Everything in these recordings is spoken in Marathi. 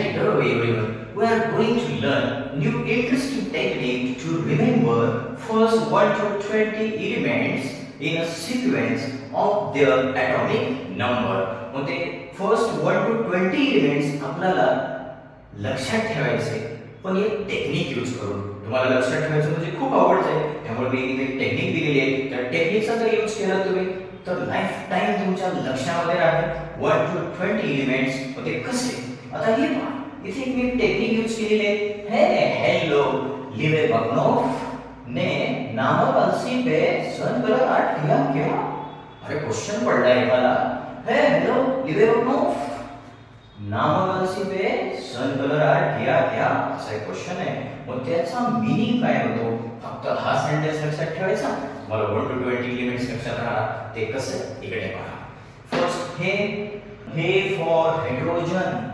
Hello everyone, we are going to learn new interesting technique to remember first 1 to 20 elements in a sequence of their atomic number. म्हणजे first 1 to 20 elements आपल्याला लक्षात ठेवायचे, पण एक टेक्निक यूज करून. तुम्हाला लक्षात ठेवायचं म्हणजे खूप आवडतंय, त्यामुळे मी एक टेक्निक दिलेली आहे. त्या टेक्निकचा जर यूज केला तुम्ही तर लाईफ टाइम तुमच्या लक्षामध्ये राहील. 1 to 20 एलिमेंट्स होते कसे. आता हे पहा, इथे एक मी टेक्निक यूज केलेली आहे. हेलो लिवेनोव्ह ने नामवंशी पे सन कलर आर्ट किया क्या. अरे क्वेश्चन पडला आहे मला. हेलो लिवेनोव्ह नामवंशी पे सन कलर आर्ट किया क्या, असा एक क्वेश्चन आहे. मग त्याचा मीनिंग काय होतो, फक्त हा सेंटेन्स लक्षात ठेवायचा. मला 1 to 20 एलिमेंट्स लक्षात राहणार. ते कसं, इकडे पहा. फर्स्ट हे for hydrogen,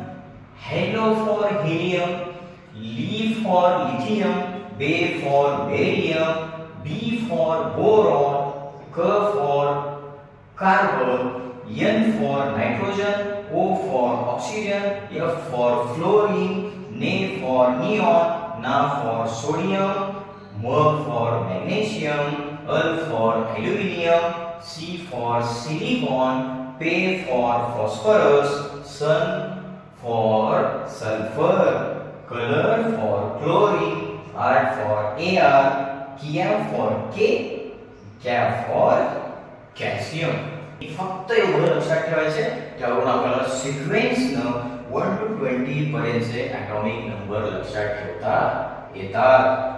hello for helium, ली फॉर लिथियम, बे for barium, B for boron, क for carbon, N for nitrogen, O for oxygen, F for fluorine, ने फॉर नियॉन, ना फॉर सोडियम, म फॉर मैग्नीशियम, अल फॉर एल्युमिनियम, सी फॉर सिलिकॉन, पे फॉर फॉस्फरस, सन for sulfur, color for chlorine, art for AR, Kia for K, Ca for calcium. फक्त एवढं लक्षात ठेवायचे. त्यावरून आपल्याला सिक्वेन्स न 1 to 20 पर्यंतचे ॲटॉमिक नंबर लक्षात ठेवता येतात.